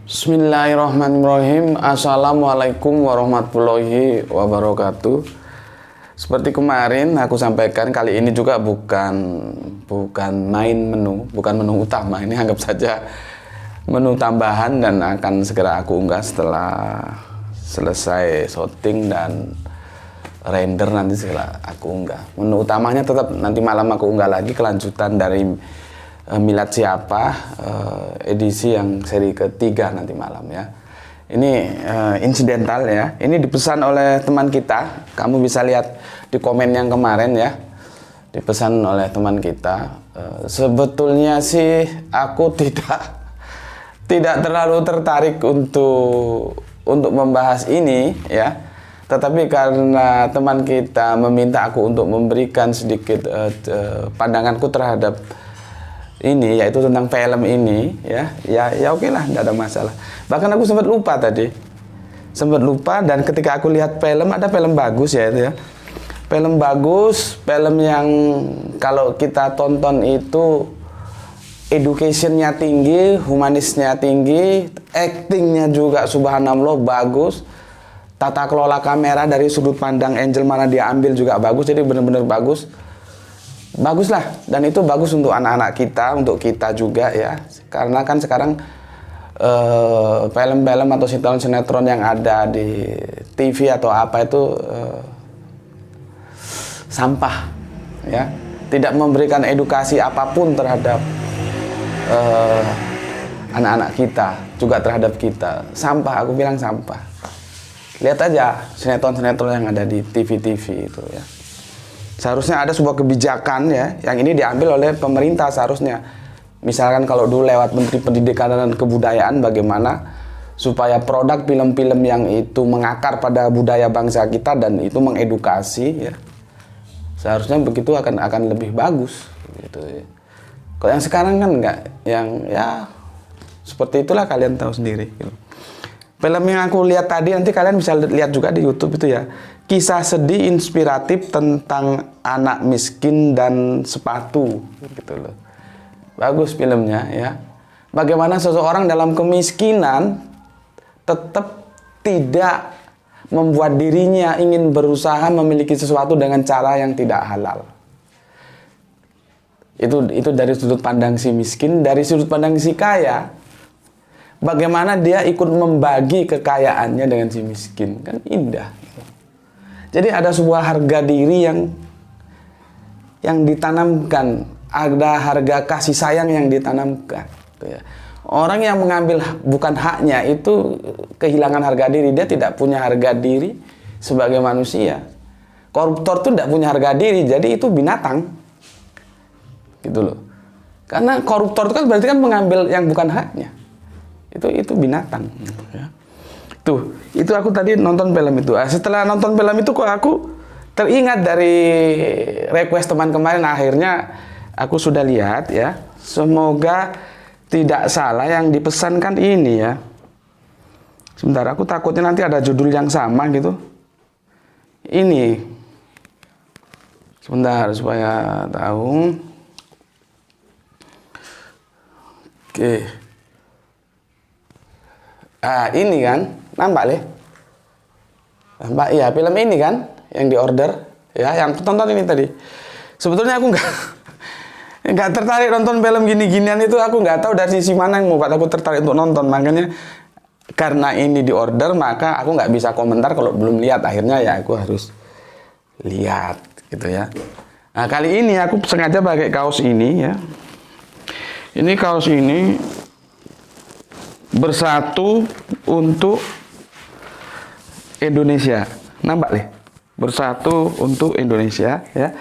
Bismillahirrahmanirrahim. Assalamualaikum warahmatullahi wabarakatuh. Seperti kemarin aku sampaikan, kali ini juga bukan main menu, bukan menu utama. Ini anggap saja menu tambahan dan akan segera aku unggah setelah selesai shooting dan render, nanti segera aku unggah. Menu utamanya tetap nanti malam aku unggah lagi, kelanjutan dari Milad Siapa, edisi yang seri ketiga nanti malam ya. Ini insidental ya. Ini dipesan oleh teman kita. Kamu bisa lihat di komen yang kemarin ya. Dipesan oleh teman kita. Sebetulnya sih aku tidak terlalu tertarik untuk membahas ini ya. Tetapi karena teman kita meminta aku untuk memberikan sedikit pandanganku terhadap ini, yaitu tentang film ini ya oke lah, tidak ada masalah. Bahkan aku sempat lupa dan ketika aku lihat film, ada film bagus ya itu ya, film bagus, film yang kalau kita tonton itu educationnya tinggi, humanisnya tinggi, actingnya juga subhanallah bagus, tata kelola kamera dari sudut pandang Angel mana dia ambil juga bagus, jadi benar-benar bagus lah, dan itu bagus untuk anak-anak kita, untuk kita juga ya, karena kan sekarang film-film atau sinetron yang ada di TV atau apa itu sampah ya, tidak memberikan edukasi apapun terhadap anak-anak kita, juga terhadap kita. Sampah, aku bilang sampah. Lihat aja sinetron-sinetron yang ada di TV-TV itu ya. Seharusnya ada sebuah kebijakan ya, yang ini diambil oleh pemerintah seharusnya. Misalkan kalau dulu lewat Menteri Pendidikan dan Kebudayaan, bagaimana supaya produk film-film yang itu mengakar pada budaya bangsa kita dan itu mengedukasi ya. Seharusnya begitu akan lebih bagus gitu ya. Kalau yang sekarang kan enggak, yang ya seperti itulah, kalian tahu sendiri gitu. Film yang aku lihat tadi, nanti kalian bisa lihat juga di YouTube itu ya. Kisah sedih inspiratif tentang anak miskin dan sepatu gitu loh. Bagus filmnya ya. Bagaimana seseorang dalam kemiskinan tetap tidak membuat dirinya ingin berusaha memiliki sesuatu dengan cara yang tidak halal. Itu dari sudut pandang si miskin. Dari sudut pandang si kaya, bagaimana dia ikut membagi kekayaannya dengan si miskin, kan indah. Jadi ada sebuah harga diri yang ditanamkan, ada harga kasih sayang yang ditanamkan. Orang yang mengambil bukan haknya itu kehilangan harga diri, dia tidak punya harga diri sebagai manusia. Koruptor itu tidak punya harga diri, jadi itu binatang, gitu loh. Karena koruptor itu kan berarti kan mengambil yang bukan haknya, itu binatang. Ya. Tuh, itu aku tadi nonton film itu. Setelah nonton film itu kok aku teringat dari request teman kemarin. Akhirnya aku sudah lihat ya. Semoga tidak salah yang dipesankan ini ya. Sebentar, aku takutnya nanti ada judul yang sama gitu. Ini. Sebentar supaya tahu. Oke. Ini kan. Nampak leh, nampak iya, film ini kan yang diorder ya, yang tonton ini tadi. Sebetulnya aku nggak tertarik nonton film gini-ginian itu, aku nggak tahu dari sisi mana yang membuat aku tertarik untuk nonton. Makanya karena ini diorder, maka aku nggak bisa komentar kalau belum lihat. Akhirnya ya aku harus lihat gitu ya. Nah, kali ini aku sengaja pakai kaos ini ya. Ini kaos ini bersatu untuk Indonesia. Nampak nih? Bersatu untuk Indonesia ya.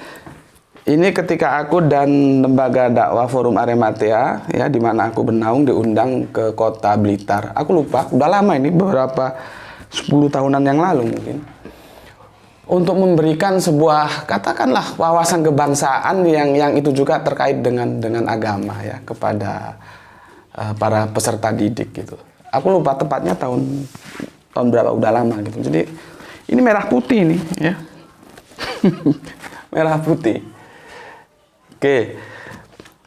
Ini ketika aku dan lembaga dakwah Forum Arematea ya, di mana aku bernaung, diundang ke kota Blitar. Aku lupa, udah lama ini, beberapa 10 tahunan yang lalu mungkin, untuk memberikan sebuah katakanlah wawasan kebangsaan yang itu juga terkait dengan agama ya kepada para peserta didik gitu. Aku lupa tepatnya tahun berapa, udah lama gitu. Jadi ini merah putih nih ya. Merah putih.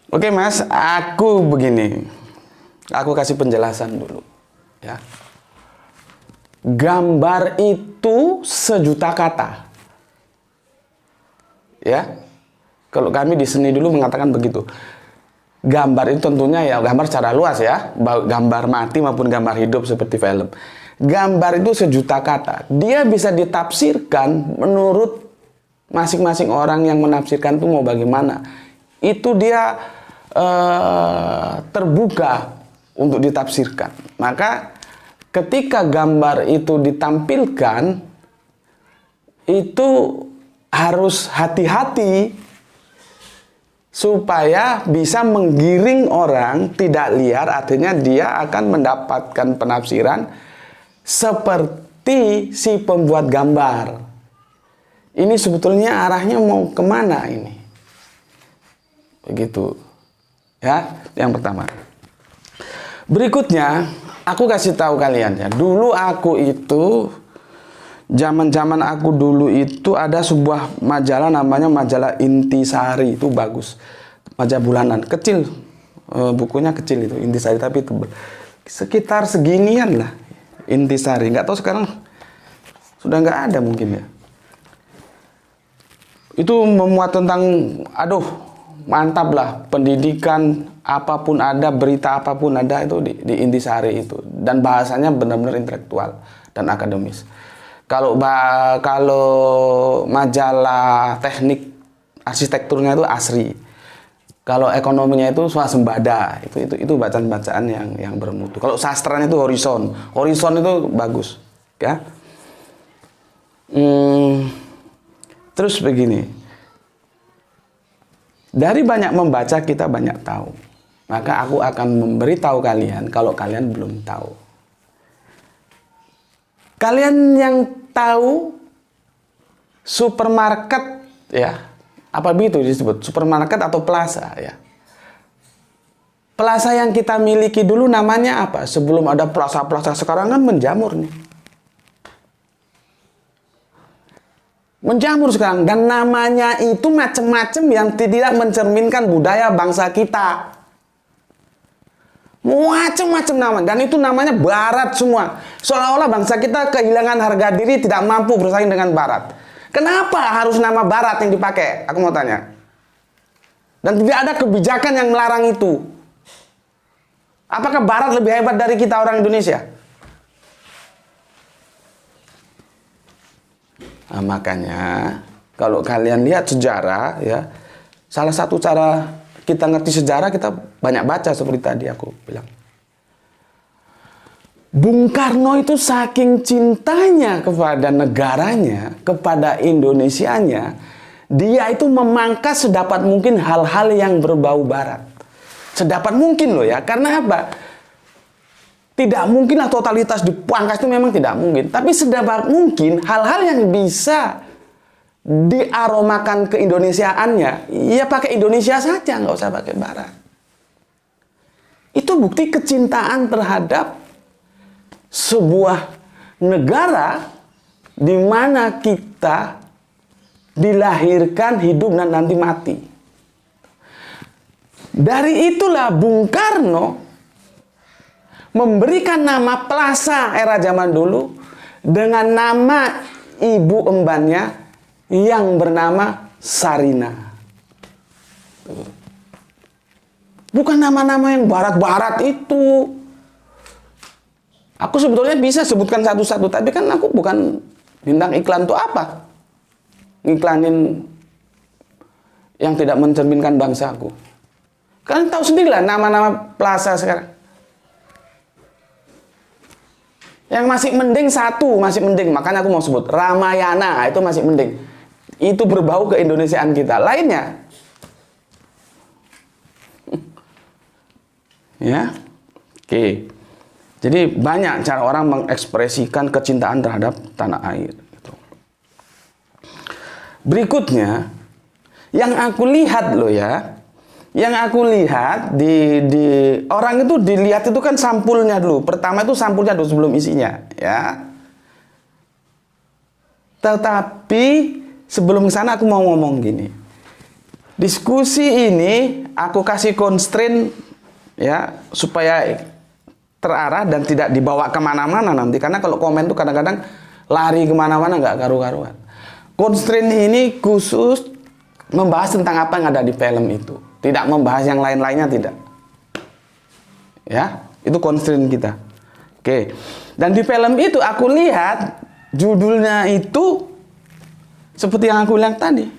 Oke Mas, aku begini. Aku kasih penjelasan dulu ya. Gambar itu sejuta kata. Ya. Kalau kami di seni dulu mengatakan begitu. Gambar itu tentunya ya gambar secara luas ya, gambar mati maupun gambar hidup seperti film. Gambar itu sejuta kata. Dia bisa ditafsirkan menurut masing-masing orang yang menafsirkan itu mau bagaimana. Itu dia terbuka untuk ditafsirkan. Maka ketika gambar itu ditampilkan, itu harus hati-hati supaya bisa menggiring orang tidak liar, artinya dia akan mendapatkan penafsiran seperti si pembuat gambar. Ini sebetulnya arahnya mau kemana ini? Begitu. Ya, yang pertama. Berikutnya, aku kasih tahu kalian ya. Dulu aku itu, zaman aku dulu itu ada sebuah majalah namanya majalah Intisari, itu bagus, majalah bulanan kecil, bukunya kecil itu Intisari tapi tebal, sekitar seginian lah Intisari, nggak tahu sekarang sudah nggak ada mungkin ya. Itu memuat tentang mantap lah, pendidikan apapun ada, berita apapun ada itu di Intisari itu, dan bahasanya benar-benar intelektual dan akademis. Kalau majalah teknik arsitekturnya itu Asri. Kalau ekonominya itu Swasembada. Itu bacaan-bacaan yang bermutu. Kalau sastranya itu Horizon. Horizon itu bagus, ya. Terus begini. Dari banyak membaca kita banyak tahu. Maka aku akan memberitahu kalian kalau kalian belum tahu. Kalian yang tahu supermarket ya, apa begitu disebut supermarket atau plaza ya. Plaza yang kita miliki dulu namanya apa? Sebelum ada plaza-plaza sekarang kan menjamur nih. Menjamur sekarang, dan namanya itu macam-macam yang tidak mencerminkan budaya bangsa kita. Macam-macam nama, dan itu namanya barat semua. Seolah-olah bangsa kita kehilangan harga diri, tidak mampu bersaing dengan barat. Kenapa harus nama barat yang dipakai? Aku mau tanya. Dan tidak ada kebijakan yang melarang itu. Apakah barat lebih hebat dari kita orang Indonesia? Nah, makanya kalau kalian lihat sejarah ya, salah satu cara kita ngerti sejarah, kita banyak baca seperti tadi aku bilang. Bung Karno itu saking cintanya kepada negaranya, kepada Indonesianya, dia itu memangkas sedapat mungkin hal-hal yang berbau barat. Sedapat mungkin loh ya, karena apa? Tidak mungkinlah totalitas dipangkas, itu memang tidak mungkin. Tapi sedapat mungkin hal-hal yang bisa diaromakan keindonesiaannya, ya pakai Indonesia saja, nggak usah pakai barat. Itu bukti kecintaan terhadap sebuah negara di mana kita dilahirkan, hidup, dan nanti mati. Dari itulah Bung Karno memberikan nama plaza era zaman dulu dengan nama ibu embannya yang bernama Sarina. Bukan nama-nama yang barat-barat itu. Aku sebetulnya bisa sebutkan satu-satu, tapi kan aku bukan bintang iklan tuh apa? Ngiklanin yang tidak mencerminkan bangsaku. Kalian tahu sendirilah nama-nama plaza sekarang. Yang masih mending satu, masih mending. Makanya aku mau sebut Ramayana, itu masih mending. Itu berbau keindonesiaan kita. Lainnya, ya, oke. Jadi banyak cara orang mengekspresikan kecintaan terhadap tanah air. Gitu. Berikutnya, yang aku lihat loh ya, yang aku lihat di orang itu dilihat itu kan sampulnya dulu. Pertama itu sampulnya dulu sebelum isinya, ya. Tetapi sebelum ke sana aku mau ngomong gini. Diskusi ini aku kasih constraint ya supaya terarah dan tidak dibawa kemana-mana nanti. Karena kalau komen tuh kadang-kadang lari kemana-mana nggak karu-karuan. Constraint ini khusus membahas tentang apa yang ada di film itu. Tidak membahas yang lain-lainnya, tidak. Ya, itu constraint kita. Oke. Dan di film itu aku lihat judulnya itu seperti yang aku bilang tadi.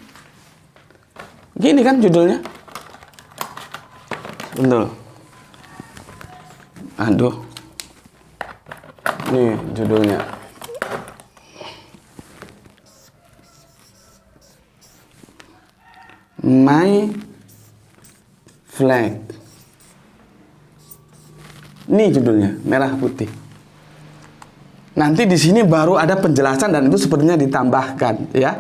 Gini kan judulnya. Betul. Aduh. Nih judulnya. My Flag. Ini judulnya, merah putih. Nanti di sini baru ada penjelasan dan itu sepertinya ditambahkan, ya.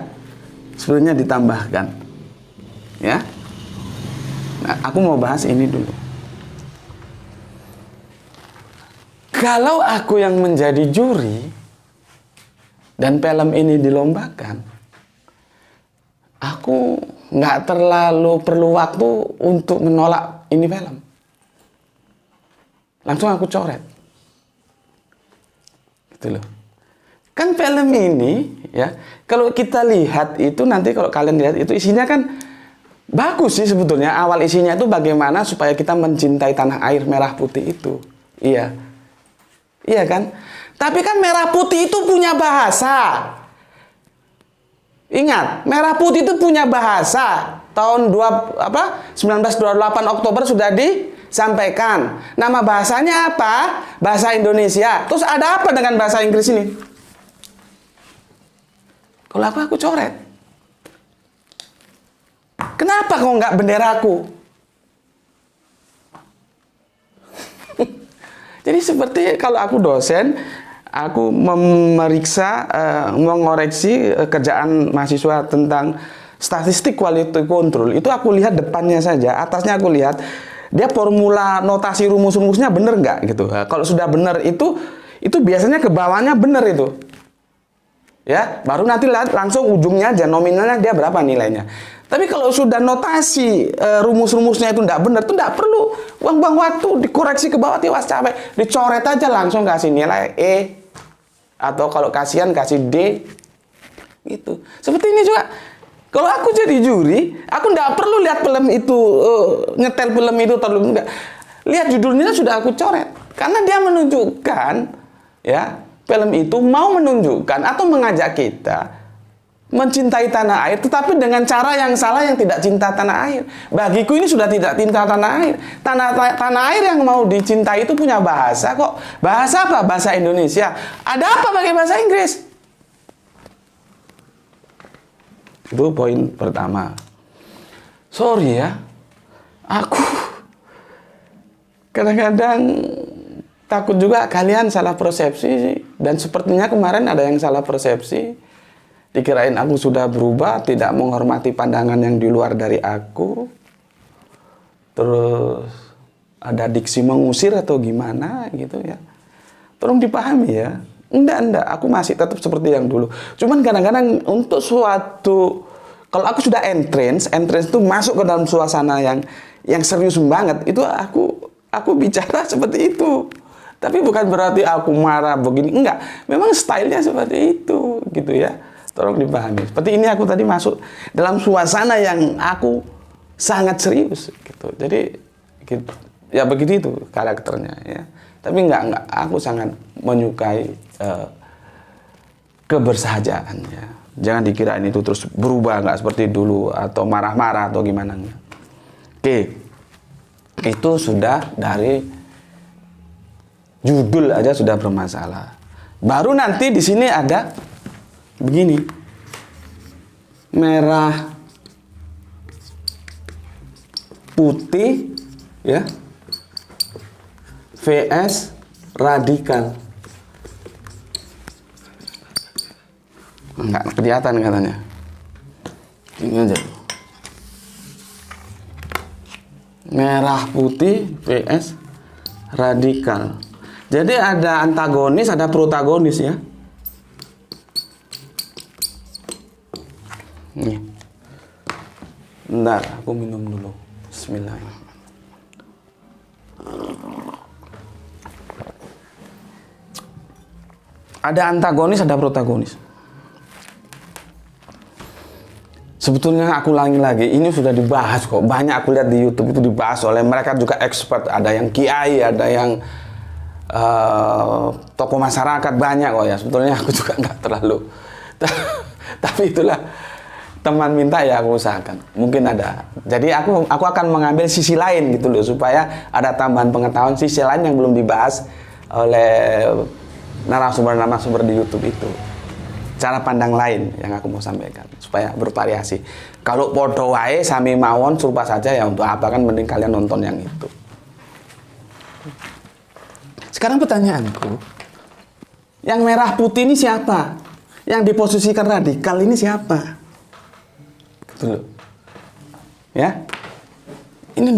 Sepertinya ditambahkan. Ya. Nah, aku mau bahas ini dulu. Kalau aku yang menjadi juri dan film ini dilombakan, aku nggak terlalu perlu waktu untuk menolak ini film. Langsung aku coret. Gitu loh. Kan film ini ya, kalau kita lihat itu nanti kalau kalian lihat itu isinya kan bagus sih sebetulnya. Awal isinya itu bagaimana supaya kita mencintai tanah air merah putih itu. Iya. Iya kan? Tapi kan merah putih itu punya bahasa. Ingat, merah putih itu punya bahasa. Tahun 1928 Oktober sudah disampaikan. Nama bahasanya apa? Bahasa Indonesia. Terus ada apa dengan bahasa Inggris ini? Kalau aku coret. Kenapa kok nggak benderaku? Jadi seperti kalau aku dosen, aku memeriksa, mengoreksi kerjaan mahasiswa tentang statistik quality control. Itu aku lihat depannya saja, atasnya aku lihat dia formula notasi rumus-rumusnya bener nggak gitu. Nah, kalau sudah bener itu biasanya ke bawahnya bener itu. Ya, baru nanti lihat langsung ujungnya aja nominalnya dia berapa nilainya. Tapi kalau sudah notasi rumus-rumusnya itu tidak benar, itu tidak perlu buang-buang waktu, dikoreksi ke bawah, tiwas capek, dicoret aja langsung kasih nilai E atau kalau kasihan kasih D gitu. Seperti ini juga. Kalau aku jadi juri, aku tidak perlu lihat film itu, nyetel film itu terlalu enggak. Lihat judulnya sudah aku coret karena dia menunjukkan ya, film itu mau menunjukkan atau mengajak kita mencintai tanah air, tetapi dengan cara yang salah, yang tidak cinta tanah air. Bagiku ini sudah tidak cinta tanah air. Tanah air yang mau dicintai itu punya bahasa kok. Bahasa apa? Bahasa Indonesia. Ada apa pakai bahasa Inggris? Itu poin pertama. Sorry ya, aku kadang-kadang takut juga kalian salah persepsi. Dan sepertinya kemarin ada yang salah persepsi. Dikirain aku sudah berubah, tidak menghormati pandangan yang di luar dari aku. Terus ada diksi mengusir atau gimana gitu ya. Tolong dipahami ya. Enggak, aku masih tetap seperti yang dulu. Cuman kadang-kadang untuk suatu, kalau aku sudah entrance itu masuk ke dalam suasana yang serius banget, itu aku bicara seperti itu. Tapi bukan berarti aku marah begini, enggak. Memang stylenya seperti itu gitu ya. Tolong dipahami. Seperti ini aku tadi masuk dalam suasana yang aku sangat serius gitu. Jadi gitu. Ya begitu itu karakternya ya. Tapi enggak, aku sangat menyukai kebersahajaan ya. Jangan dikirain itu terus berubah enggak seperti dulu atau marah-marah atau gimana enggak. Oke. Itu sudah dari judul aja sudah bermasalah. Baru nanti di sini ada begini, merah putih ya, vs radikal. Enggak kelihatan katanya. Ini aja. Merah putih vs radikal. Jadi ada antagonis, ada protagonis ya. Nih. Bentar, aku minum dulu. Bismillahirrahmanirrahim. Ada antagonis, ada protagonis. Sebetulnya aku ulangi lagi, ini sudah dibahas kok. Banyak aku lihat di YouTube itu dibahas oleh mereka juga expert. Ada yang kiai, ada yang tokoh masyarakat, banyak kok ya. Sebetulnya aku juga nggak terlalu. Tapi itulah teman minta ya aku usahakan. Mungkin ada. Jadi aku akan mengambil sisi lain gitu loh, supaya ada tambahan pengetahuan sisi lain yang belum dibahas oleh narasumber di YouTube itu. Cara pandang lain yang aku mau sampaikan supaya bervariasi. Kalau podo wae sami mawon serupa saja ya, untuk apa kan, mending kalian nonton yang itu. Sekarang pertanyaanku, yang merah putih ini siapa? Yang diposisikan radikal ini siapa? Gitu loh. Ya. Ini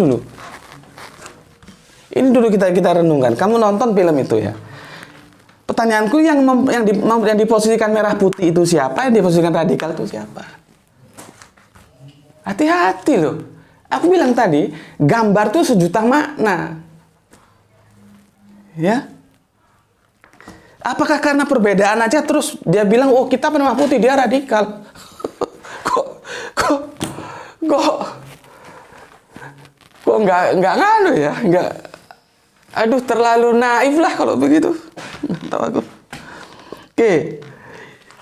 dulu kita renungkan. Kamu nonton film itu ya. Pertanyaanku, yang diposisikan merah putih itu siapa? Yang diposisikan radikal itu siapa? Hati-hati loh. Aku bilang tadi, gambar tuh sejuta makna. Ya. Apakah karena perbedaan aja terus dia bilang, oh kita merah putih, dia radikal? Kok nggak nganu ya? Nggak. Aduh, terlalu naif lah kalau begitu. Tahu aku. Oke.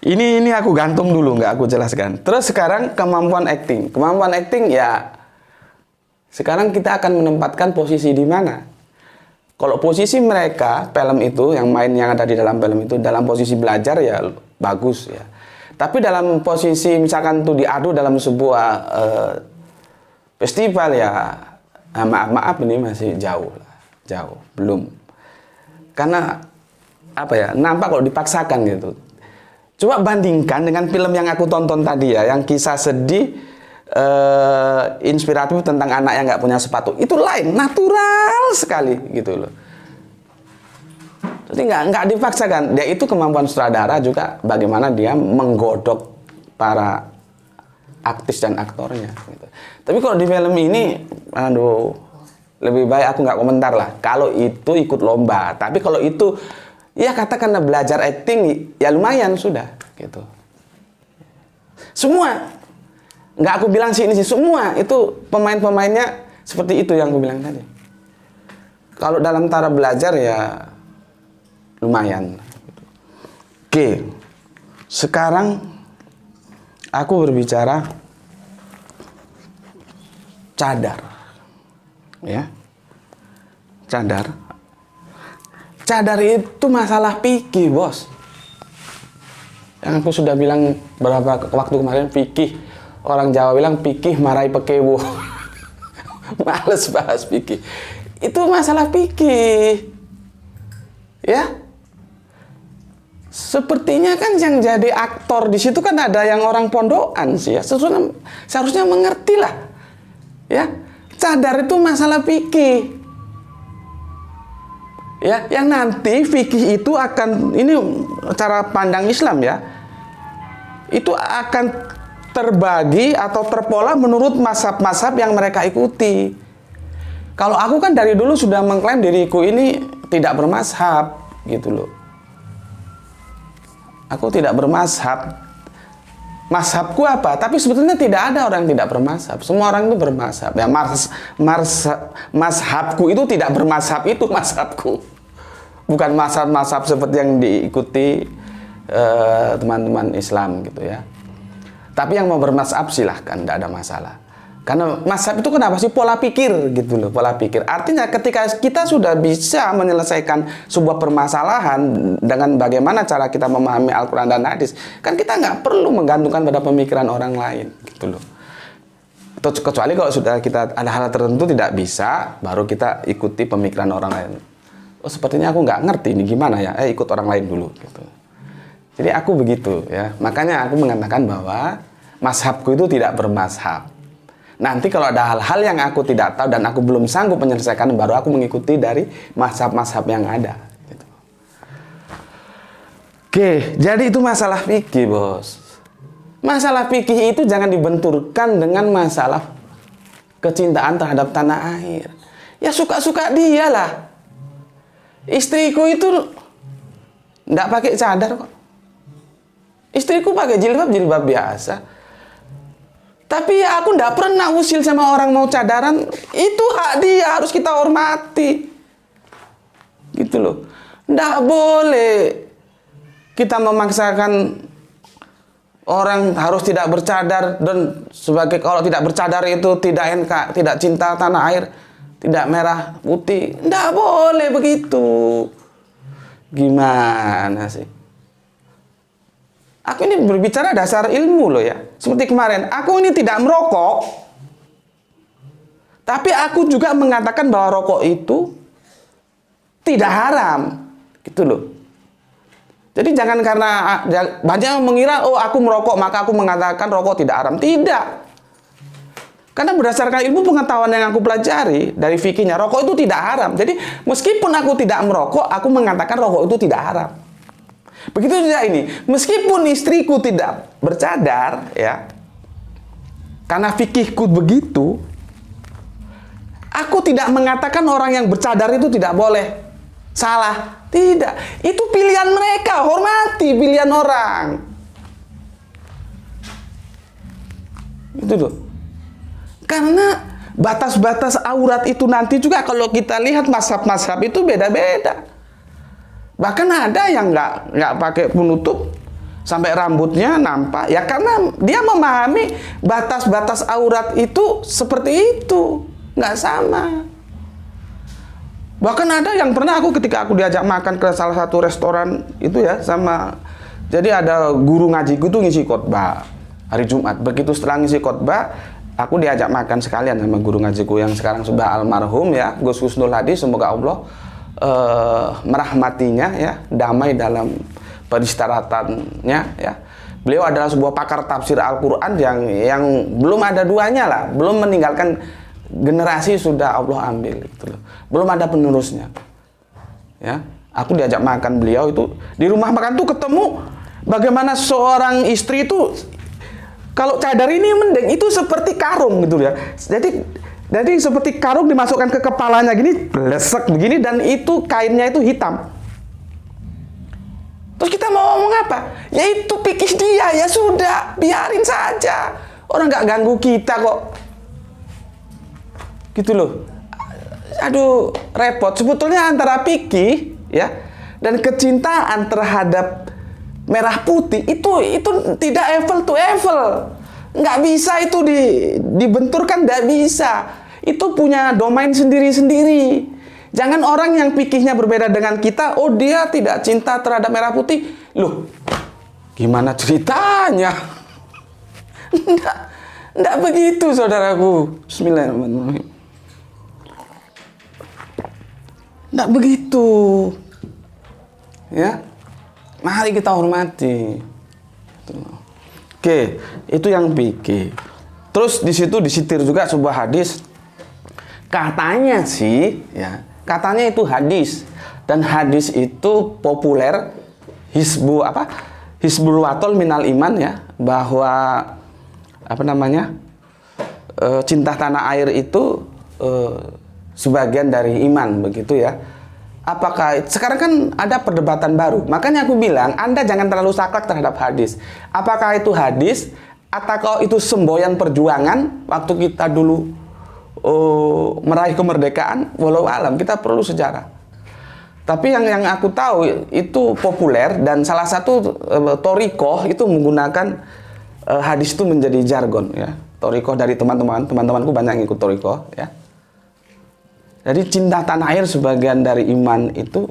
Ini aku gantung dulu, nggak aku jelaskan. Terus sekarang kemampuan acting. Kemampuan acting ya, sekarang kita akan menempatkan posisi di mana. Kalau posisi mereka, film itu, yang ada di dalam film itu, dalam posisi belajar ya bagus ya. Tapi dalam posisi misalkan tuh diadu dalam sebuah festival ya, maaf ini masih jauh, belum. Karena apa ya, nampak kalau dipaksakan gitu. Coba bandingkan dengan film yang aku tonton tadi ya, yang kisah sedih inspiratif tentang anak yang nggak punya sepatu. Itu lain, natural sekali gitu loh. Jadi nggak dipaksakan. Dia itu kemampuan sutradara juga, bagaimana dia menggodok para artis dan aktornya. Gitu. Tapi kalau di film ini, aduh, lebih baik aku nggak komentar lah. Kalau itu ikut lomba, tapi kalau itu ya katakanlah belajar acting, ya lumayan sudah gitu. Semua, nggak aku bilang sih ini sih, semua itu pemain-pemainnya seperti itu yang aku bilang tadi. Kalau dalam cara belajar ya lumayan. Oke, sekarang aku berbicara cadar, ya, cadar. Cadar itu masalah fikih, bos. Yang aku sudah bilang beberapa waktu kemarin, fikih. Orang Jawa bilang fikih marai pekewo. Males bahas fikih. Itu masalah fikih. Ya. Sepertinya kan yang jadi aktor di situ kan ada yang orang pondokan sih ya. Seharusnya mengerti lah. Ya. Cadar itu masalah fikih. Ya, yang nanti fikih itu akan, ini cara pandang Islam ya, itu akan terbagi atau terpola menurut mazhab-mazhab yang mereka ikuti. Kalau aku kan dari dulu sudah mengklaim diriku ini tidak bermazhab gitu loh. Aku tidak bermazhab. Mazhabku apa? Tapi sebetulnya tidak ada orang yang tidak bermazhab. Semua orang itu bermazhab. Ya, mazhabku itu tidak bermazhab, itu mazhabku. Bukan mazhab-mazhab seperti yang diikuti teman-teman Islam gitu ya. Tapi yang mau bermazhab silahkan, tidak ada masalah. Karena mazhab itu kenapa sih? Pola pikir gitu loh, pola pikir. Artinya ketika kita sudah bisa menyelesaikan sebuah permasalahan dengan bagaimana cara kita memahami Al-Quran dan Hadis, kan kita nggak perlu menggantungkan pada pemikiran orang lain gitu loh. Kecuali kalau sudah kita ada hal tertentu tidak bisa, baru kita ikuti pemikiran orang lain. oh sepertinya aku nggak ngerti ini gimana ya, ikut orang lain dulu gitu. Jadi aku begitu ya, makanya aku mengatakan bahwa mazhabku itu tidak bermazhab. Nanti kalau ada hal-hal yang aku tidak tahu dan aku belum sanggup menyelesaikan, baru aku mengikuti dari mazhab-mazhab yang ada gitu. Oke, jadi itu masalah fikih, bos. Masalah fikih itu jangan dibenturkan dengan masalah kecintaan terhadap tanah air. Ya suka-suka dia lah. Istriku itu nggak pakai cadar kok. Istriku pakai jilbab biasa. Tapi ya aku nggak pernah usil sama orang mau cadaran. Itu hak dia, harus kita hormati. Gitu loh. Nggak boleh kita memaksakan orang harus tidak bercadar, dan sebagai kalau tidak bercadar itu tidak NK, tidak cinta tanah air, tidak merah putih. Nggak boleh begitu. Gimana sih? Aku ini berbicara dasar ilmu loh ya. Seperti kemarin, aku ini tidak merokok. Tapi aku juga mengatakan bahwa rokok itu tidak haram. Gitu loh. Jadi jangan karena banyak yang mengira, oh aku merokok maka aku mengatakan rokok tidak haram. Tidak. Karena berdasarkan ilmu pengetahuan yang aku pelajari dari fikihnya, rokok itu tidak haram. Jadi meskipun aku tidak merokok, aku mengatakan rokok itu tidak haram. Begitu juga ini. Meskipun istriku tidak bercadar, ya, karena fikihku begitu, aku tidak mengatakan orang yang bercadar itu tidak boleh. Salah. Tidak. Itu pilihan mereka. Hormati pilihan orang. Itu tuh. Karena batas-batas aurat itu nanti juga kalau kita lihat mazhab-mazhab itu beda-beda. Bahkan ada yang nggak pakai penutup sampai rambutnya nampak. Ya karena dia memahami batas-batas aurat itu seperti itu. Nggak sama. Bahkan ada yang pernah ketika aku diajak makan ke salah satu restoran itu ya, jadi ada guru ngajiku tuh ngisi khotbah hari Jumat. Begitu setelah ngisi khotbah, aku diajak makan sekalian sama guru ngajiku yang sekarang sudah almarhum ya, Gus Husnul Hadi, semoga Allah merahmatinya ya, damai dalam peristirahatannya ya. Beliau adalah sebuah pakar tafsir Al-Qur'an yang belum ada duanya lah, belum meninggalkan generasi, sudah Allah ambil gitu loh. Belum ada penerusnya. Ya, aku diajak makan beliau itu di rumah makan tuh ketemu bagaimana seorang istri itu kalau cadar ini mending itu seperti karung gitu ya. Jadi seperti karung dimasukkan ke kepalanya gini, blesek begini, dan itu kainnya itu hitam. Terus kita mau ngomong apa? Ya itu pikir dia, ya sudah, biarin saja. Orang nggak ganggu kita kok. Gitu loh. Aduh, repot. Sebetulnya antara fikih ya dan kecintaan terhadap merah putih itu tidak apple to apple. Nggak bisa itu dibenturkan, nggak bisa. Itu punya domain sendiri-sendiri. Jangan orang yang fikihnya berbeda dengan kita, oh dia tidak cinta terhadap merah putih. Loh, gimana ceritanya? Nggak begitu, saudaraku. Bismillahirrahmanirrahim. Nggak begitu, ya. Mari kita hormati. Oke, itu yang fikih. Terus di situ disitir juga sebuah hadis. Katanya sih, ya, katanya itu hadis, dan hadis itu populer. Hizbul watol minal iman ya, bahwa cinta tanah air itu sebagian dari iman, begitu ya. Apakah sekarang kan ada perdebatan baru, makanya aku bilang Anda jangan terlalu saklek terhadap hadis. Apakah itu hadis atau itu semboyan perjuangan waktu kita dulu meraih kemerdekaan? Walau alam, kita perlu sejarah. Tapi yang aku tahu itu populer, dan salah satu thoriqoh itu menggunakan hadis itu menjadi jargon ya. Thoriqoh dari teman-temanku banyak yang ikut thoriqoh ya. Jadi cinta tanah air sebagian dari iman itu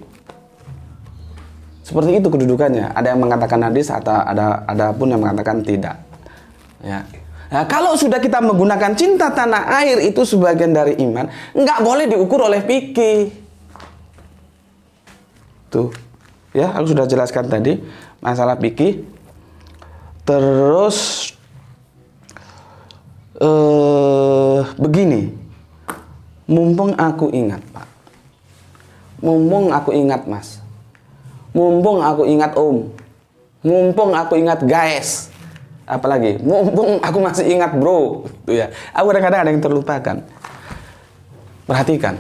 seperti itu kedudukannya. Ada yang mengatakan hadis, atau ada pun yang mengatakan tidak. Ya. Nah, kalau sudah kita menggunakan cinta tanah air itu sebagian dari iman, nggak boleh diukur oleh fikih. Tuh. Ya, aku sudah jelaskan tadi masalah fikih. Terus begini. Mumpung aku ingat, Pak. Mumpung aku ingat, Mas. Mumpung aku ingat, Om. Mumpung aku ingat, guys. Apalagi, mumpung aku masih ingat, bro. Tuh ya. Aku kadang-kadang ada yang terlupakan. Perhatikan.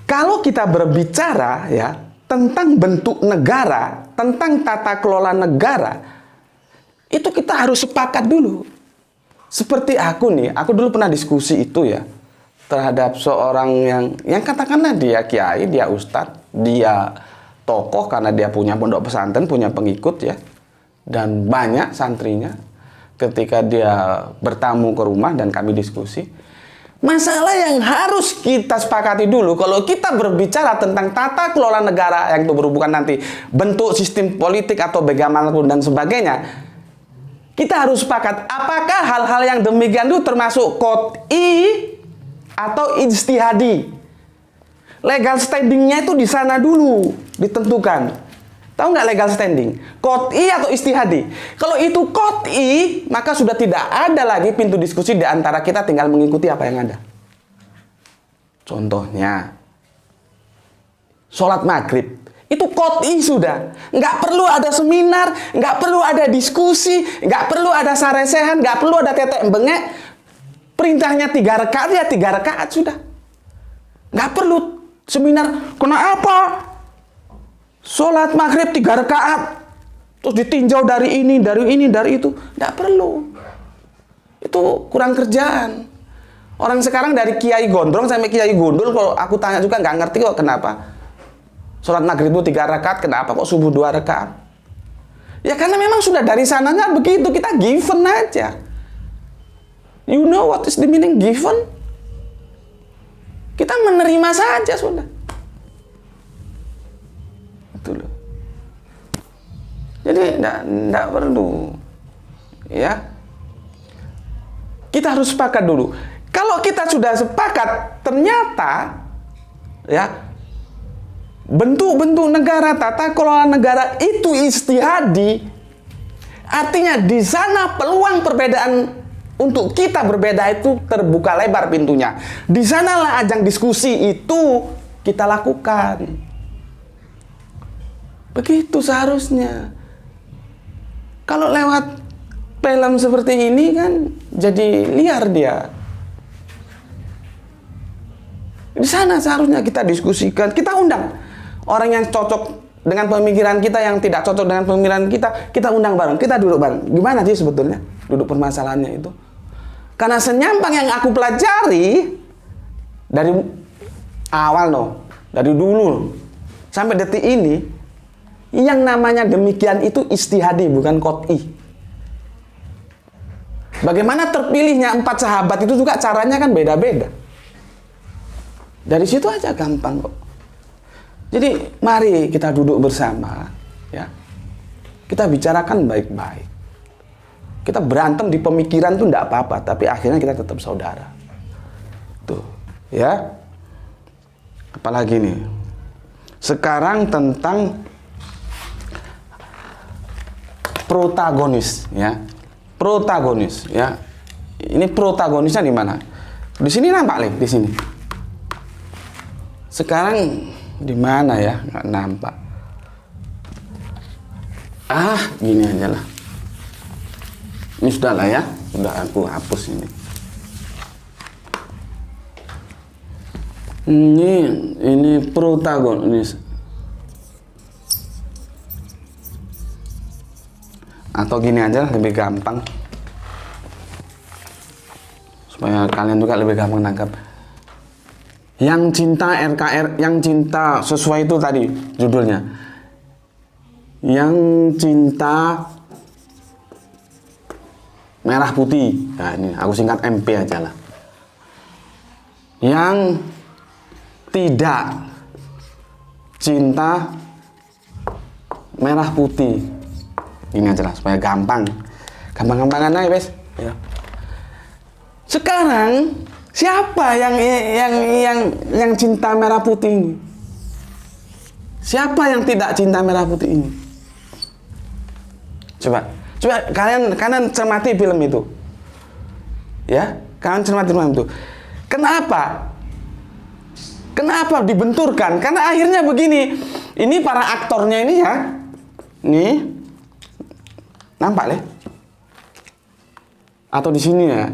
Kalau kita berbicara ya tentang bentuk negara, tentang tata kelola negara, itu kita harus sepakat dulu. Seperti aku nih, aku dulu pernah diskusi itu ya terhadap seorang yang katakanlah dia kiai, dia ustadz, dia tokoh karena dia punya pondok pesantren, punya pengikut ya, dan banyak santrinya. Ketika dia bertamu ke rumah dan kami diskusi, masalah yang harus kita sepakati dulu kalau kita berbicara tentang tata kelola negara yang itu berhubungan nanti bentuk sistem politik atau bagaimanapun dan sebagainya, kita harus sepakat apakah hal-hal yang demikian itu termasuk qot'i atau ijtihadi. Legal standingnya itu di sana dulu ditentukan. Tahu nggak legal standing? Qot'i atau ijtihadi? Kalau itu qot'i, maka sudah tidak ada lagi pintu diskusi di antara kita, tinggal mengikuti apa yang ada. Contohnya, sholat maghrib. Itu qot'i sudah. Nggak perlu ada seminar, nggak perlu ada diskusi, nggak perlu ada saresehan, nggak perlu ada tetek bengek. Perintahnya 3 rakaat ya 3 rakaat sudah. Nggak perlu seminar. Kenapa? Sholat maghrib 3 rakaat, terus ditinjau dari ini, dari itu. Nggak perlu. Itu kurang kerjaan. Orang sekarang dari kiai gondrong sampai kiai gundul, kalau aku tanya juga nggak ngerti kok kenapa. Sholat maghrib itu 3 rakaat, kenapa kok subuh 2 rakaat? Ya karena memang sudah dari sananya begitu, kita given aja. You know what is the meaning given? Kita menerima saja sudah. Itu loh. Jadi enggak perlu. Ya. Kita harus sepakat dulu. Kalau kita sudah sepakat, ternyata ya bentuk-bentuk negara, tata kelola negara itu ijtihadi. Artinya di sana peluang perbedaan untuk kita berbeda itu terbuka lebar pintunya. Di sanalah ajang diskusi itu kita lakukan. Begitu seharusnya. Kalau lewat film seperti ini kan jadi liar dia. Di sana seharusnya kita diskusikan, kita undang orang yang cocok dengan pemikiran kita, yang tidak cocok dengan pemikiran kita undang bareng, kita duduk bareng. Gimana sih sebetulnya duduk permasalahannya itu? Karena senyampang yang aku pelajari dari awal dari dulu sampai detik ini, yang namanya demikian itu ijtihadi, bukan qot'i. Bagaimana terpilihnya 4 sahabat itu juga caranya kan beda-beda. Dari situ aja gampang kok. Jadi mari kita duduk bersama, ya. Kita bicarakan baik-baik. Kita berantem di pemikiran tuh enggak apa-apa, tapi akhirnya kita tetap saudara. Tuh, ya. Apalagi nih. Sekarang tentang protagonis, ya. Protagonis, ya. Ini protagonisnya di mana? Di sini nampak nih, di sini. Sekarang di mana ya? Nggak nampak. Gini aja lah. Ini sudah lah ya, sudah aku hapus ini. Ini protagonis. Atau gini aja lebih gampang. Supaya kalian juga lebih gampang nangkap. Yang cinta RKR, yang cinta sesuai itu tadi judulnya. Yang cinta merah putih. Nah ini aku singkat MP aja lah. Yang tidak cinta merah putih. Ini aja lah supaya gampang. Gampang-gampangan aja, guys. Ya. Sekarang siapa yang cinta merah putih ini? Siapa yang tidak cinta merah putih ini? Coba kalian cermati film itu. Ya, kalian cermati film itu. Kenapa dibenturkan? Karena akhirnya begini. Ini para aktornya ini ya. Nih. Nampak deh? Atau di sini ya?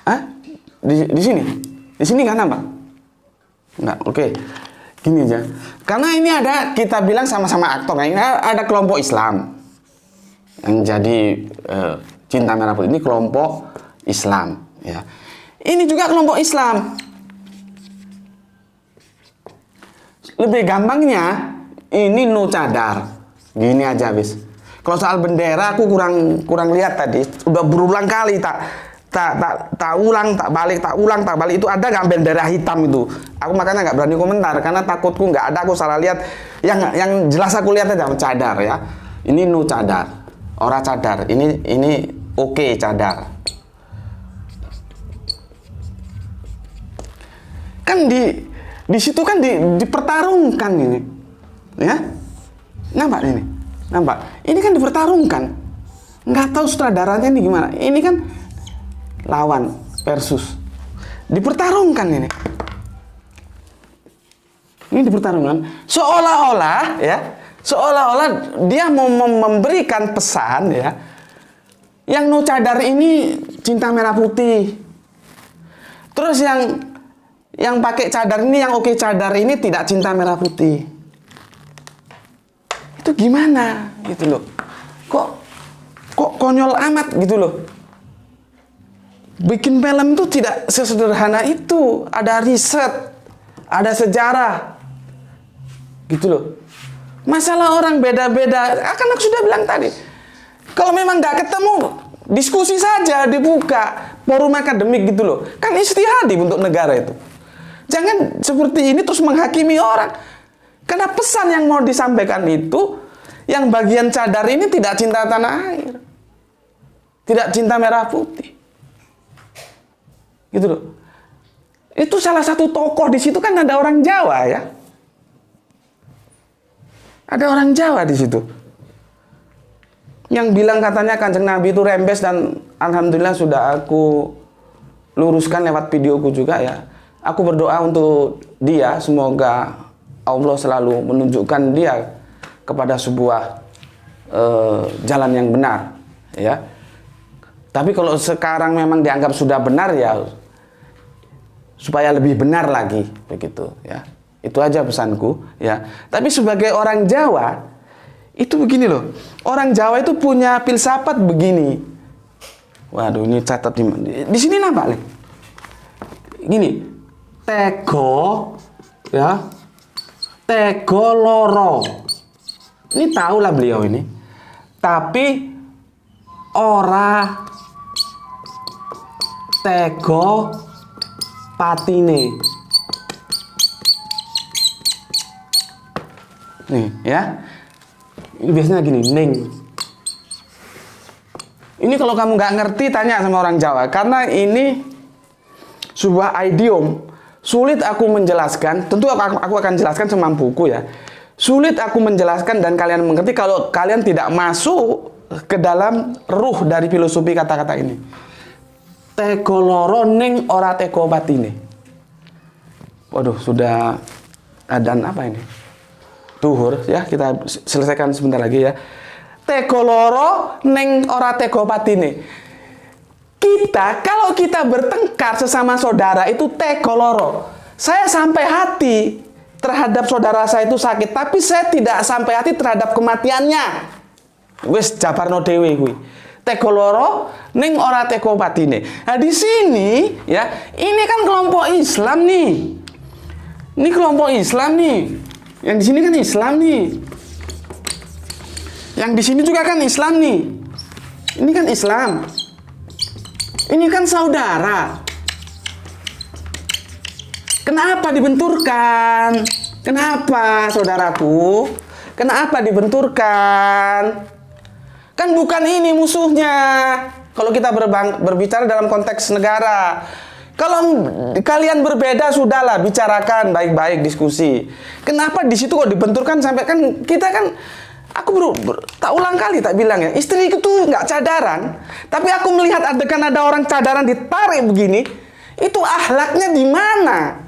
Hah? Di sini? Di sini kan nampak? Enggak, oke. Gini aja. Karena ini ada, kita bilang sama-sama aktor. Nah, ini ada kelompok Islam yang jadi cinta merah putih. Ini kelompok Islam. Ya. Ini juga kelompok Islam. Lebih gampangnya, ini no cadar. Gini aja, bis. Kalau soal bendera, aku kurang lihat tadi. Udah berulang kali tak ulang tak balik itu ada nggak bendera hitam itu. Aku makanya nggak berani komentar karena takutku nggak ada, aku salah lihat. Yang jelas aku lihat aja cadar ya. Ini no cadar, ora cadar. Ini oke cadar. Kan di situ kan dipertarungkan ini, ya. Nampak ini, nampak. Ini kan dipertarungkan. Nggak tahu sutradaranya ini gimana. Ini kan lawan versus dipertarungkan ini dipertarungkan seolah-olah dia mau memberikan pesan ya, yang no cadar ini cinta merah putih, terus yang pakai cadar ini, yang oke cadar ini tidak cinta merah putih. Itu gimana gitu loh, kok konyol amat gitu loh. Bikin film itu tidak sesederhana itu. Ada riset, ada sejarah, gitu loh. Masalah orang beda-beda, kan aku sudah bilang tadi. Kalau memang nggak ketemu, diskusi saja, dibuka forum akademik gitu loh. Kan istihadi untuk negara itu. Jangan seperti ini terus menghakimi orang. Karena pesan yang mau disampaikan itu, yang bagian cadar ini tidak cinta tanah air, tidak cinta merah putih. Gitu loh. Itu salah satu tokoh di situ kan ada orang Jawa ya. Ada orang Jawa di situ. Yang bilang katanya Kanjeng Nabi itu rembes, dan alhamdulillah sudah aku luruskan lewat videoku juga ya. Aku berdoa untuk dia, semoga Allah selalu menunjukkan dia kepada sebuah jalan yang benar ya. Tapi kalau sekarang memang dianggap sudah benar ya, supaya lebih benar lagi begitu ya. Itu aja pesanku ya. Tapi sebagai orang Jawa itu begini loh. Orang Jawa itu punya filsafat begini. Waduh, ini catat di sini nampak nih. Gini. Tego ya. Tego loro. Ini tahulah beliau ini. Tapi ora tego patine. Nih ya. Ini biasanya gini, ning. Ini kalau kamu nggak ngerti tanya sama orang Jawa, karena ini sebuah idiom. Sulit aku menjelaskan. Tentu aku akan jelaskan semampuku ya. Sulit aku menjelaskan dan kalian mengerti kalau kalian tidak masuk ke dalam ruh dari filosofi kata-kata ini. Tego loro ning ora tego patine. Waduh, sudah adzan apa ini? Tuhur ya, kita selesaikan sebentar lagi ya. Tego loro ning ora tego patine. Kita kalau kita bertengkar sesama saudara itu tego loro. Saya sampai hati terhadap saudara saya itu sakit, tapi saya tidak sampai hati terhadap kematiannya. Wis jabarno dhewe kuwi. Tego loro ning ora tego patine. Nah di sini ya, ini kan kelompok Islam nih. Ini kelompok Islam nih. Yang di sini kan Islam nih. Yang di sini juga kan Islam nih. Ini kan Islam. Ini kan saudara. Kenapa dibenturkan? Kenapa, saudaraku? Kenapa dibenturkan? Kan bukan ini musuhnya. Kalau kita berbicara dalam konteks negara, Kalau kalian berbeda, sudahlah, bicarakan baik-baik, diskusi. Kenapa di situ kok dibenturkan sampai kan kita kan, aku tak ulang kali tak bilang ya, istri itu nggak cadaran, tapi aku melihat adegan ada orang cadaran ditarik begini, itu akhlaknya di mana?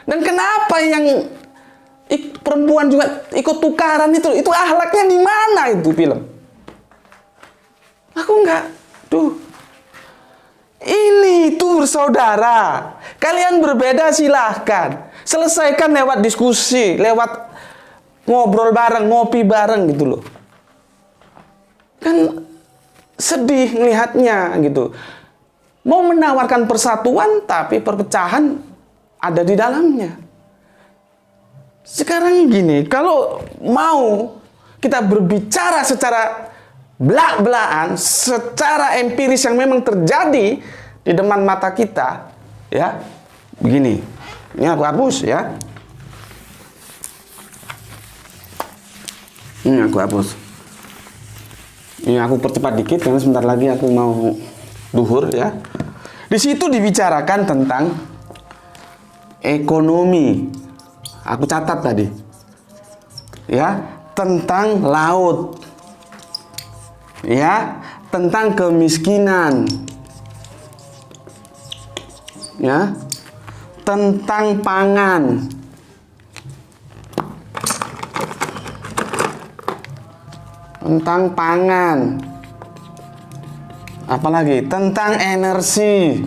Dan kenapa yang perempuan juga ikut tukaran itu akhlaknya di mana itu film? Aku nggak, ini itu bersaudara. Kalian berbeda silahkan. Selesaikan lewat diskusi, lewat ngobrol bareng, ngopi bareng gitu loh. Kan sedih melihatnya gitu. Mau menawarkan persatuan tapi perpecahan ada di dalamnya. Sekarang gini, kalau mau kita berbicara secara belak-belakan, secara empiris yang memang terjadi di depan mata kita, ya, begini. Ini aku hapus ya. Ini aku hapus. Ini aku percepat dikit karena sebentar lagi aku mau duhur ya. Di situ dibicarakan tentang ekonomi. Aku catat tadi. Ya, tentang laut. Ya, tentang kemiskinan, ya, tentang pangan, apalagi tentang energi,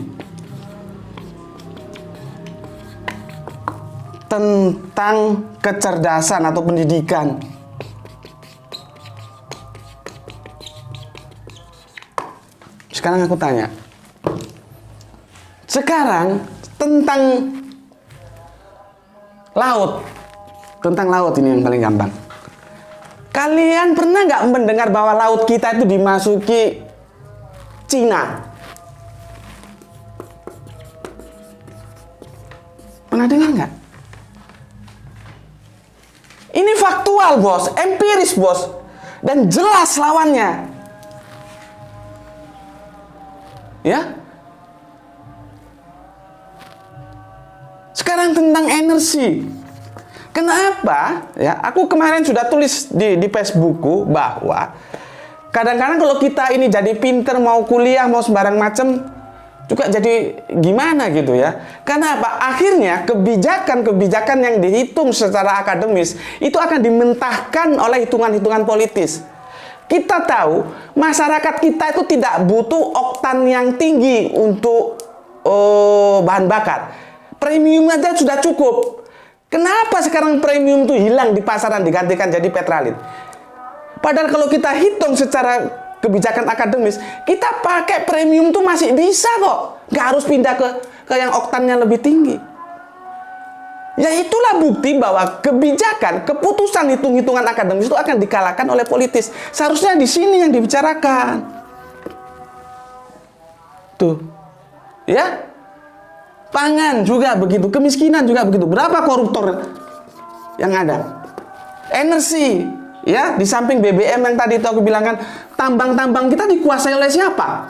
tentang kecerdasan atau pendidikan. Sekarang aku tanya, sekarang tentang laut ini yang paling gampang. Kalian pernah nggak mendengar bahwa laut kita itu dimasuki Cina? Pernah dengar nggak? Ini faktual bos, empiris bos, dan jelas lawannya. Ya. Sekarang tentang energi. Kenapa? Ya, aku kemarin sudah tulis di Facebookku bahwa kadang-kadang kalau kita ini jadi pinter, mau kuliah, mau sembarang macam, juga jadi gimana gitu ya. Karena apa? Akhirnya kebijakan-kebijakan yang dihitung secara akademis itu akan dimentahkan oleh hitungan-hitungan politis. Kita tahu masyarakat kita itu tidak butuh oktan yang tinggi untuk bahan bakar. Premium aja sudah cukup. Kenapa sekarang premium itu hilang di pasaran digantikan jadi petralit? Padahal kalau kita hitung secara kebijakan akademis, kita pakai premium itu masih bisa kok. Nggak harus pindah ke yang oktannya lebih tinggi. Ya itulah bukti bahwa kebijakan, keputusan hitung-hitungan akademis itu akan dikalahkan oleh politis. Seharusnya di sini yang dibicarakan. Tuh. Ya. Pangan juga begitu, kemiskinan juga begitu. Berapa koruptor yang ada? Energi, ya, di samping BBM yang tadi itu aku bilang kan, tambang-tambang kita dikuasai oleh siapa?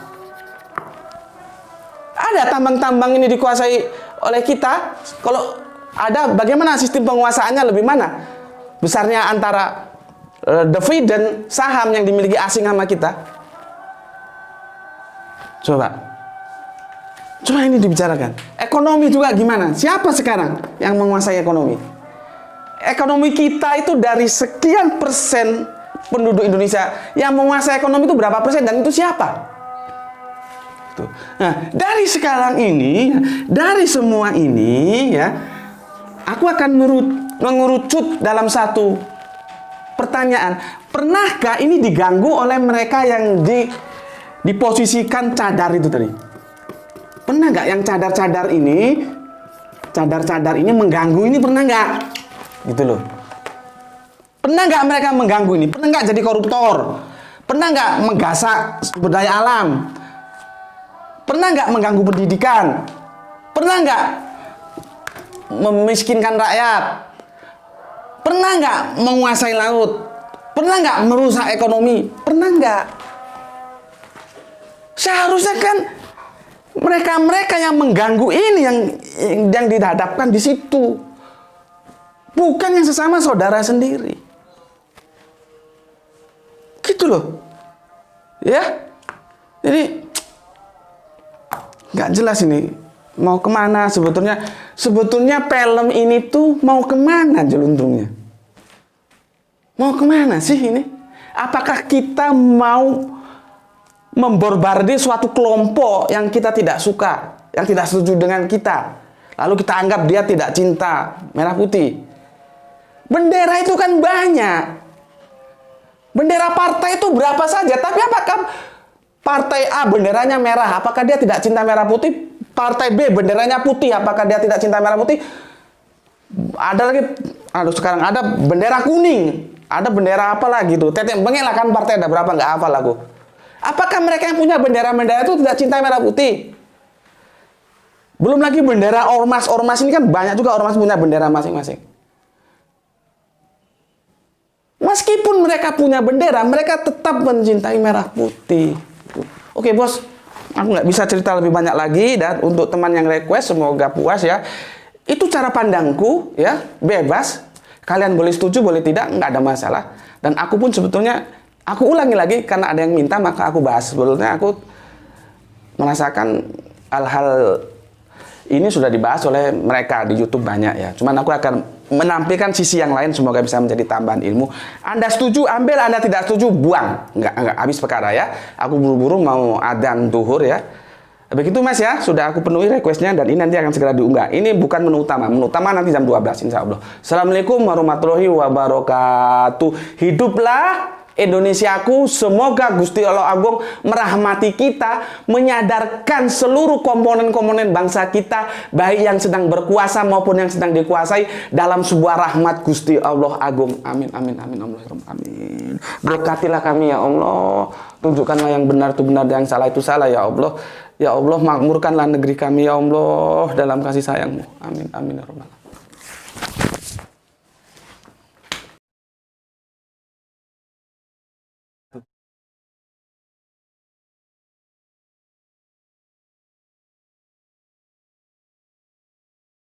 Ada tambang-tambang ini dikuasai oleh kita. Kalau ada, bagaimana sistem penguasaannya lebih mana? Besarnya antara dividen saham yang dimiliki asing sama kita. Coba ini dibicarakan. Ekonomi juga gimana? Siapa sekarang yang menguasai ekonomi? Ekonomi kita itu dari sekian persen penduduk Indonesia, yang menguasai ekonomi itu berapa persen dan itu siapa? Tuh. Nah, dari sekarang ini, dari semua ini ya, aku akan mengerucut dalam satu pertanyaan. Pernahkah ini diganggu oleh mereka yang diposisikan cadar itu tadi? Pernah nggak yang cadar-cadar ini mengganggu ini, pernah nggak? Gitu loh. Pernah nggak mereka mengganggu ini? Pernah nggak jadi koruptor? Pernah nggak menggasak sumber daya alam? Pernah nggak mengganggu pendidikan? Pernah nggak memiskinkan rakyat? Pernah nggak menguasai laut? Pernah nggak merusak ekonomi? Pernah nggak? Seharusnya kan Mereka-mereka yang mengganggu ini yang dihadapkan di situ. Bukan yang sesama saudara sendiri. Gitu loh. Ya. Jadi nggak jelas ini mau kemana sebetulnya. Sebetulnya film ini tuh mau kemana jelunturnya? Mau kemana sih ini? Apakah kita mau memborbardir suatu kelompok yang kita tidak suka, yang tidak setuju dengan kita, lalu kita anggap dia tidak cinta merah putih? Bendera itu kan banyak. Bendera partai itu berapa saja, tapi apakah partai A benderanya merah, apakah dia tidak cinta merah putih? Partai B benderanya putih, apakah dia tidak cinta merah putih? Ada lagi, sekarang ada bendera kuning, ada bendera apa lagi tuh? Tetek bengek lah kan partai ada berapa, nggak hafal aku. Apakah mereka yang punya bendera-bendera itu tidak cinta merah putih? Belum lagi bendera ormas ini kan banyak juga ormas punya bendera masing-masing. Meskipun mereka punya bendera, mereka tetap mencintai merah putih. Oke bos, aku nggak bisa cerita lebih banyak lagi. Dan untuk teman yang request, semoga puas ya. Itu cara pandangku ya, bebas. Kalian boleh setuju, boleh tidak, nggak ada masalah. Dan aku pun sebetulnya, aku ulangi lagi karena ada yang minta maka aku bahas. Sebetulnya aku merasakan hal-hal ini sudah dibahas oleh mereka di YouTube banyak ya. Cuman aku akan menampilkan sisi yang lain, semoga bisa menjadi tambahan ilmu. Anda setuju, ambil. Anda tidak setuju, buang. Enggak habis perkara ya. Aku buru-buru mau adzan duhur ya. Begitu mas ya, sudah aku penuhi requestnya dan ini nanti akan segera diunggah. Ini bukan menu utama. Menu utama nanti jam 12 insya Allah. Assalamualaikum warahmatullahi wabarakatuh. Hiduplah Indonesiaku, semoga Gusti Allah Agung merahmati kita, menyadarkan seluruh komponen-komponen bangsa kita, baik yang sedang berkuasa maupun yang sedang dikuasai, dalam sebuah rahmat Gusti Allah Agung. Amin, amin, amin, amin. Berkatilah kami ya Allah, tunjukkanlah yang benar itu benar, yang salah itu salah ya Allah. Ya Allah, makmurkanlah negeri kami ya Allah dalam kasih sayang-Mu. Amin, amin ya Rabbal alamin.